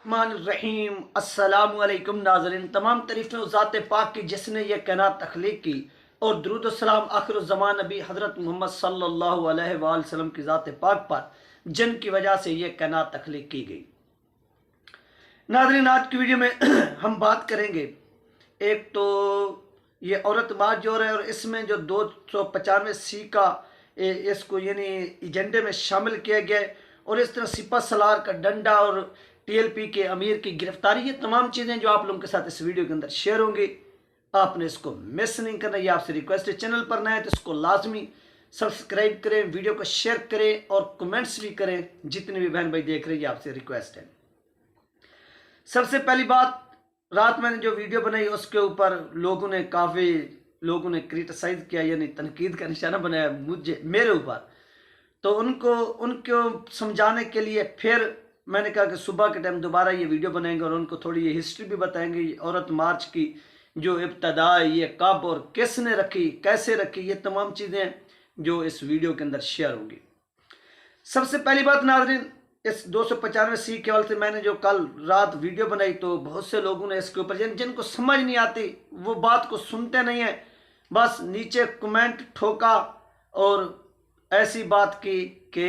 रहीम अस्सलामु अलैकुम नाज़रीन। तमाम तारीफ़ें उस ज़ात पाक की जिसने ये कायनात तख्लीक की और दुरूद सलाम आखिर ज़मान नबी हज़रत मोहम्मद सल्लल्लाहु अलैहि वसल्लम की ज़ात पाक पर जिनकी वजह से ये कायनात तख्लीक की गई। नाज़रीन, आज की वीडियो में हम बात करेंगे, एक तो ये औरत मार्च जो है और इसमें जो 295 का इसको यानी एजेंडे में शामिल किया गया है, और इस तरह सिपा सलार का डंडा और टीएलपी के अमीर की गिरफ्तारी, ये तमाम चीज़ें जो आप लोगों के साथ इस वीडियो के अंदर शेयर होंगी। आपने इसको मिस नहीं करना, ये आपसे रिक्वेस्ट है। चैनल पर नए तो इसको लाजमी सब्सक्राइब करें, वीडियो को शेयर करें और कमेंट्स भी करें। जितने भी बहन भाई देख रहे हैं, ये आपसे रिक्वेस्ट है। सबसे पहली बात, रात मैंने जो वीडियो बनाई उसके ऊपर काफ़ी लोगों ने क्रिटिसाइज किया, यानी तनकीद का निशाना बनाया मेरे ऊपर। तो उनको समझाने के लिए फिर मैंने कहा कि सुबह के टाइम दोबारा ये वीडियो बनाएंगे और उनको थोड़ी ये हिस्ट्री भी बताएंगे। औरत मार्च की जो इब्तदा है, ये कब और किसने रखी, कैसे रखी, ये तमाम चीज़ें जो इस वीडियो के अंदर शेयर होंगी। सबसे पहली बात नाज़रीन, इस 295 के हवाले से मैंने जो कल रात वीडियो बनाई, तो बहुत से लोगों ने इसके ऊपर, जिनको समझ नहीं आती वो बात को सुनते नहीं है, बस नीचे कमेंट ठोका और ऐसी बात की कि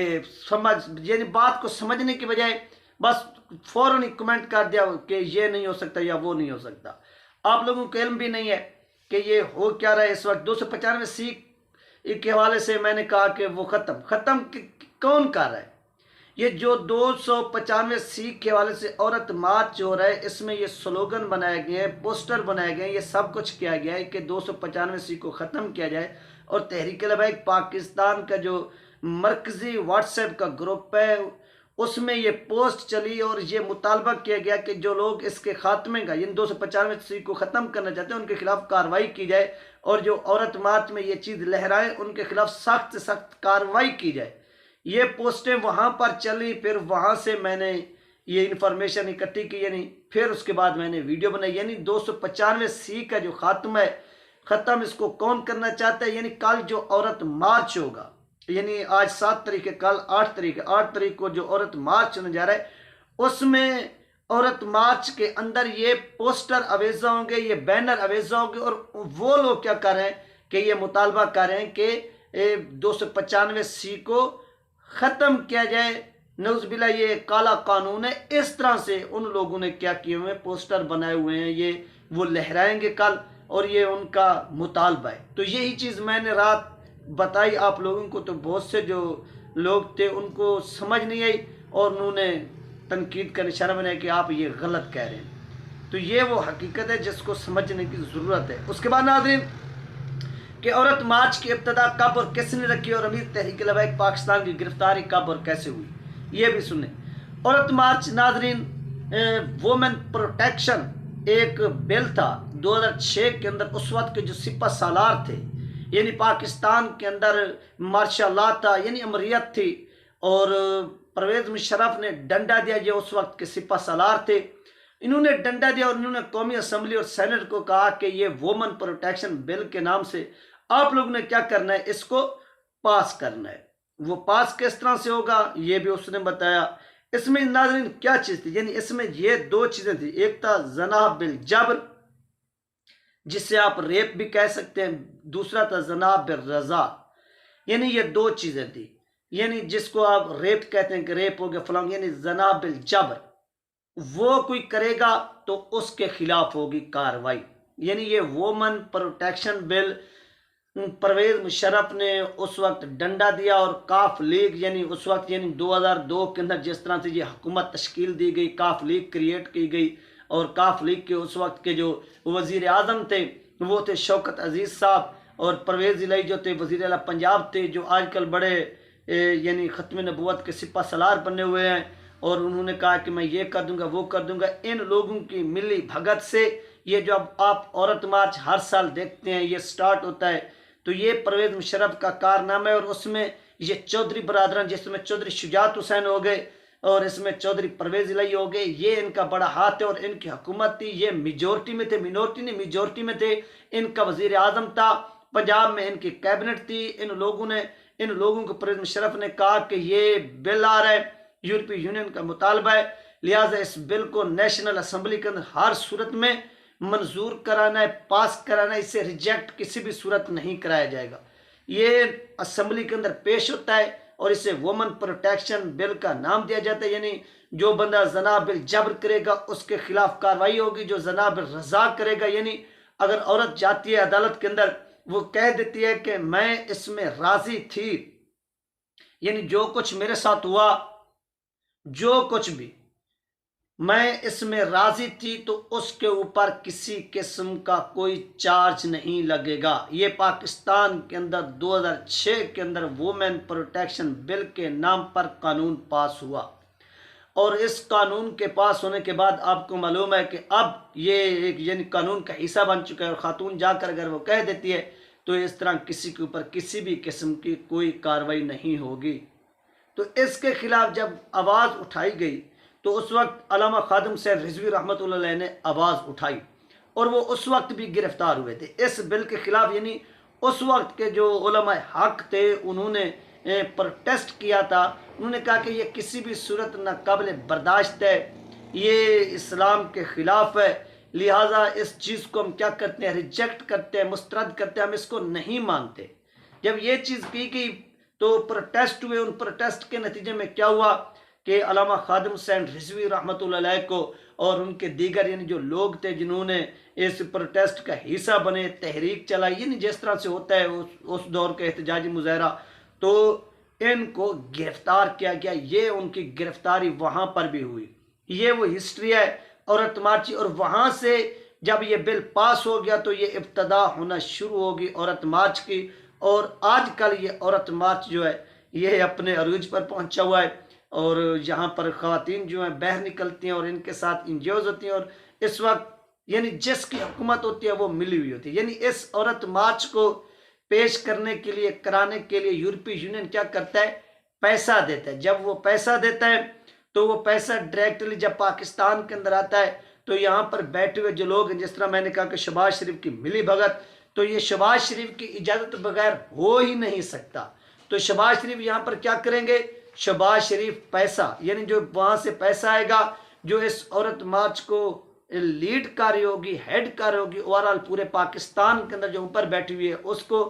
यानी बात को समझने की बजाय बस फौरन ही कमेंट कर दिया कि ये नहीं हो सकता या वो नहीं हो सकता। आप लोगों को इल्म भी नहीं है कि ये हो क्या रहा है इस वक्त। 295 के हवाले से मैंने कहा कि वो ख़त्म कौन कर रहा है। ये जो 295 के हवाले से औरत मार्च हो रहा है, इसमें ये स्लोगन बनाए गए हैं, पोस्टर बनाए गए हैं, ये सब कुछ किया गया है कि 295 को ख़त्म किया जाए। और तहरीक लबैक पाकिस्तान का जो मरकज़ी व्हाट्सएप का ग्रुप है, उसमें ये पोस्ट चली और ये मुतालबा किया गया कि जो लोग इसके खात्मे का, इन 295 को ख़त्म करना चाहते हैं, उनके खिलाफ कार्रवाई की जाए, और जो औरत मार्च में ये चीज़ लहराए उनके खिलाफ सख्त से सख्त कार्रवाई की जाए। ये पोस्टें वहाँ पर चली, फिर वहाँ से मैंने ये इन्फॉर्मेशन इकट्ठी की, यानी फिर उसके बाद मैंने वीडियो बनाई। यानी 295 का जो खात्मा है, ख़त्म इसको कौन करना चाहता है। यानी कल जो औरत मार्च होगा, यानी आज 7 तारीख है, कल 8 तारीख को जो औरत मार्च होने जा रहा है, उसमें औरत मार्च के अंदर ये पोस्टर अवेजा होंगे, ये बैनर अवेजा होंगे, और वो लोग क्या कर रहे हैं कि ये मुतालबा कर रहे हैं कि 295 को ख़त्म किया जाए। नौज़बिल्लाह, ये काला कानून है। इस तरह से उन लोगों ने क्या किए हुए हैं, पोस्टर बनाए हुए हैं, ये वो लहराएंगे कल, और ये उनका मुतालबा है। तो यही चीज़ मैंने रात बताई आप लोगों को, तो बहुत से जो लोग थे उनको समझ नहीं आई और उन्होंने तनकीद का निशाना बनाया कि आप ये गलत कह रहे हैं। तो ये वो हकीकत है जिसको समझने की ज़रूरत है। उसके बाद नाज़रीन, कि औरत मार्च की इब्तदा कब और किसने रखी, और अमीर तहरीक लबैक पाकिस्तान की गिरफ्तारी कब और कैसे हुई, ये भी सुने। औरत मार्च नाज़रीन, वुमेन प्रोटेक्शन एक बिल था 2006 के अंदर। उस वक्त के जो सिपा सालार थे, यानी पाकिस्तान के अंदर मार्शल लॉ था, यानी अमरीत थी, और परवेज़ मुशर्रफ ने डंडा दिया, जो उस वक्त के सिपा सालार थे। इन्होंने डंडा दिया और इन्होंने कौमी असम्बली और सेनेट को कहा कि ये वुमेन प्रोटेक्शन बिल के नाम से आप लोगों ने क्या करना है, इसको पास करना है। वो पास किस तरह से होगा ये भी उसने बताया। इसमें नाज़रीन क्या चीज़ थी, यानी इसमें ये 2 चीज़ें थी। एक था जना बिल जबर, जिससे आप रेप भी कह सकते हैं, दूसरा था जना बिल रजा, यानी ये 2 चीज़ें थी। यानी जिसको आप रेप कहते हैं कि रेप हो गया फलां, यानी जना बिल जबर, वो कोई करेगा तो उसके खिलाफ होगी कार्रवाई। यानी ये women protection bill Parvez Musharraf ने उस वक्त डंडा दिया, और काफ लीग, यानी उस वक्त यानी 2002 के अंदर जिस तरह से ये हुकूमत तश्कील दी गई, काफ लीग क्रिएट की गई, और काफ लीग के उस वक्त के जो वज़ीर आज़म थे वो थे शौकत अजीज़ साहब, और परवेज़ इलाही जो थे वज़ीर आला पंजाब थे, जो आजकल बड़े यानी ख़त्म नबूवत के सिपा सलार बने हुए हैं। और उन्होंने कहा कि मैं ये कर दूंगा, वो कर दूंगा। इन लोगों की मिली भगत से ये जो अब आप औरत मार्च हर साल देखते हैं, ये स्टार्ट होता है। तो ये परवेज़ मुशर्रफ का कारनामा है, और उसमें ये चौधरी बरादरान, जिसमें चौधरी शुजात हुसैन हो गए और इसमें चौधरी परवेज़ इलाही हो गए, ये इनका बड़ा हाथ है। और इनकी हुकूमत थी, ये मेजोरिटी में थे, मिनोरिटी नहीं मेजोरिटी में थे। इनका वज़ीर आज़म था, पंजाब में इनकी कैबिनेट थी। इन लोगों को परवेज़ मुशर्रफ ने कहा कि ये बिल आ रहा है, यूरोपीय यूनियन का मुतालबा है लिहाजा इस बिल को नेशनल असम्बली के अंदर हर सूरत में मंजूर कराना है, पास कराना है। इसे रिजेक्ट किसी भी सूरत नहीं कराया जाएगा। ये असम्बली के अंदर पेश होता है और इसे वुमन प्रोटेक्शन बिल का नाम दिया जाता है। यानी जो बंदा जना बिल जबर करेगा उसके खिलाफ कार्रवाई होगी। जो जना बिल रजा करेगा, यानी अगर औरत जाती है अदालत के अंदर, वो कह देती है कि मैं इसमें राजी थी, यानी जो कुछ मेरे साथ हुआ, जो कुछ भी मैं इसमें राजी थी, तो उसके ऊपर किसी किस्म का कोई चार्ज नहीं लगेगा। ये पाकिस्तान के अंदर 2006 के अंदर वुमेन प्रोटेक्शन बिल के नाम पर कानून पास हुआ। और इस कानून के पास होने के बाद आपको मालूम है कि अब ये एक यानी कानून का हिस्सा बन चुका है। और खातून जाकर अगर वो कह देती है तो इस तरह किसी के ऊपर किसी भी किस्म की कोई कार्रवाई नहीं होगी। तो इसके खिलाफ जब आवाज़ उठाई गई तो उस वक्त अल्लामा खादिम सैयद रिजवी रहमतुल्लाह अलैह ने आवाज़ उठाई और वो उस वक्त भी गिरफ्तार हुए थे इस बिल के खिलाफ। यानी उस वक्त के जो उलमा हक थे उन्होंने प्रोटेस्ट किया था। उन्होंने कहा कि ये किसी भी सूरत नाकाबिल बर्दाश्त है, ये इस्लाम के ख़िलाफ़ है, लिहाजा इस चीज़ को हम क्या करते हैं, रिजेक्ट करते हैं, मुस्तरद करते हैं, हम इसको नहीं मानते। जब ये चीज़ की गई तो प्रोटेस्ट हुए। उन प्रोटेस्ट के नतीजे में क्या हुआ कि अल्लामा खादिम सैयद रिजवी रहमतुल्लाह अलैह को और उनके दीगर यानी जो लोग थे जिन्होंने इस प्रोटेस्ट का हिस्सा बने, तहरीक चलाई, यानी जिस तरह से होता है उस दौर के एहतजाजी मुजाहरा, तो इनको गिरफ्तार किया गया। ये उनकी गिरफ्तारी वहाँ पर भी हुई। ये वो हिस्ट्री है औरत मार्च। और वहाँ से जब ये बिल पास हो गया तो ये इब्तदा होना शुरू होगी औरत मार्च की। और आजकल ये औरत मार्च जो है ये अपने अरूज पर पहुँचा हुआ है और यहाँ पर ख़वातीन जो हैं बाहर निकलती हैं और इनके साथ इंजॉयज होती हैं। और इस वक्त यानी जिसकी हुकूमत होती है वो मिली हुई होती है। यानी इस औरत मार्च को पेश करने के लिए, कराने के लिए यूरोपीय यूनियन क्या करता है, पैसा देता है। जब वो पैसा देता है तो वो पैसा डायरेक्टली जब पाकिस्तान के अंदर आता है तो यहाँ पर बैठे हुए जो लोग हैं, जिस तरह मैंने कहा कि शहबाज शरीफ की मिली भगत, तो ये शहबाज शरीफ की इजाज़त बगैर हो ही नहीं सकता। तो शहबाज शरीफ यहाँ पर क्या करेंगे, शहबाज शरीफ पैसा यानी जो वहाँ से पैसा आएगा, जो इस औरत मार्च को लीड कर रही होगी, हेड कर रही होगी ओवरऑल पूरे पाकिस्तान के अंदर जो ऊपर बैठी हुई है उसको,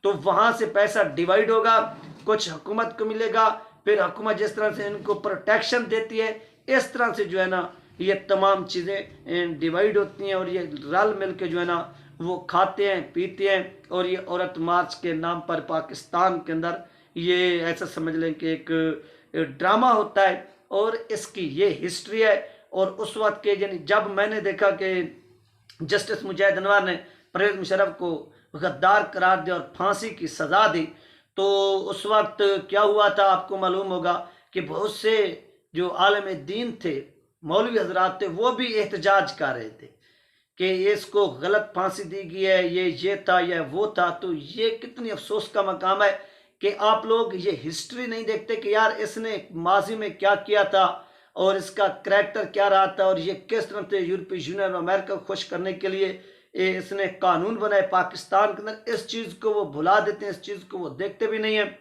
तो वहाँ से पैसा डिवाइड होगा, कुछ हुकूमत को मिलेगा, फिर हुकूमत जिस तरह से इनको प्रोटेक्शन देती है इस तरह से जो है ना ये तमाम चीज़ें डिवाइड होती हैं और ये रल मिल के जो है ना वो खाते हैं पीते हैं। और ये औरत मार्च के नाम पर पाकिस्तान के अंदर ये ऐसा समझ लें कि एक ड्रामा होता है और इसकी ये हिस्ट्री है। और उस वक्त के यानी जब मैंने देखा कि जस्टिस मुजाहिद अनवर ने परवेज़ मुशर्रफ को गद्दार करार दिया और फांसी की सज़ा दी, तो उस वक्त क्या हुआ था आपको मालूम होगा कि बहुत से जो आलम दीन थे, मौलवी हजरात थे, वो भी एहतजाज कर रहे थे कि इसको गलत फांसी दी गई है, ये था या वो था। तो ये कितनी अफसोस का मकाम है कि आप लोग ये हिस्ट्री नहीं देखते कि यार इसने माजी में क्या किया था और इसका करैक्टर क्या रहा था और ये किस तरह से यूरोपीय यूनियन और अमेरिका को खुश करने के लिए इसने कानून बनाए पाकिस्तान के अंदर। इस चीज़ को वो भुला देते हैं, इस चीज़ को वो देखते भी नहीं है।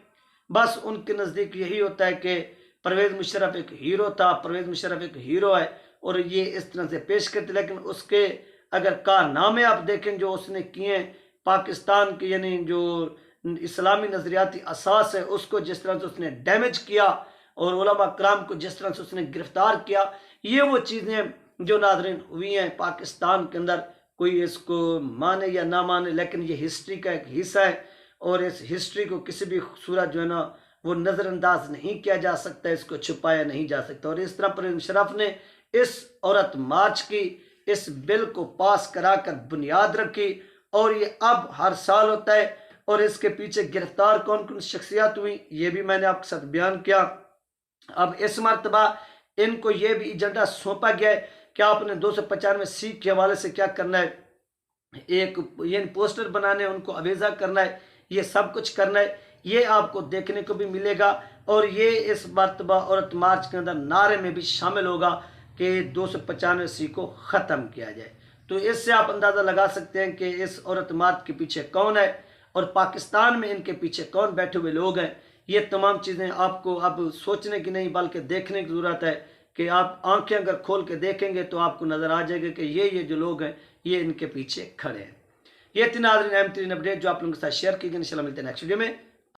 बस उनके नज़दीक यही होता है कि परवेज़ मुशर्रफ एक हीरो था, परवेज़ मुशर्रफ एक हीरो है और ये इस तरह से पेश करते। लेकिन उसके अगर कारनामे आप देखें जो उसने किए पाकिस्तान के यानी जो इस्लामी नज़रियाती असास है उसको जिस तरह से उसने डैमेज किया और उलमा कराम को जिस तरह से उसने गिरफ्तार किया, ये वो चीज़ें जो नाज़रीन हुई हैं पाकिस्तान के अंदर। कोई इसको माने या ना माने लेकिन ये हिस्ट्री का एक हिस्सा है और इस हिस्ट्री को किसी भी सूरत जो है ना वो नज़रअंदाज नहीं किया जा सकता, इसको छुपाया नहीं जा सकता। और इस तरह परवेज़ मुशर्रफ ने इस औरत मार्च की इस बिल को पास करा कर बुनियाद रखी और ये अब हर साल होता है। और इसके पीछे गिरफ्तार कौन कौन शख्सियात हुई ये भी मैंने आपके साथ बयान किया। अब इस मरतबा इनको ये भी एजेंडा सौंपा गया है कि आपने 295C के हवाले से क्या करना है, एक ये पोस्टर बनाने, उनको अवेजा करना है, ये सब कुछ करना है। ये आपको देखने को भी मिलेगा और ये इस मरतबा औरत मार्च के अंदर नारे में भी शामिल होगा कि 295C को ख़त्म किया जाए। तो इससे आप अंदाज़ा लगा सकते हैं कि इस औरत मार्च के पीछे कौन है और पाकिस्तान में इनके पीछे कौन बैठे हुए लोग हैं। ये तमाम चीज़ें आपको अब सोचने की नहीं बल्कि देखने की ज़रूरत है कि आप आंखें अगर खोल के देखेंगे तो आपको नज़र आ जाएगा कि ये जो लोग हैं ये इनके पीछे खड़े हैं। ये थी नाज़रीन अहम तरीन अपडेट जो आप लोगों के साथ शेयर की गई। इंशाल्लाह मिलते हैं नेक्स्ट वीडियो में।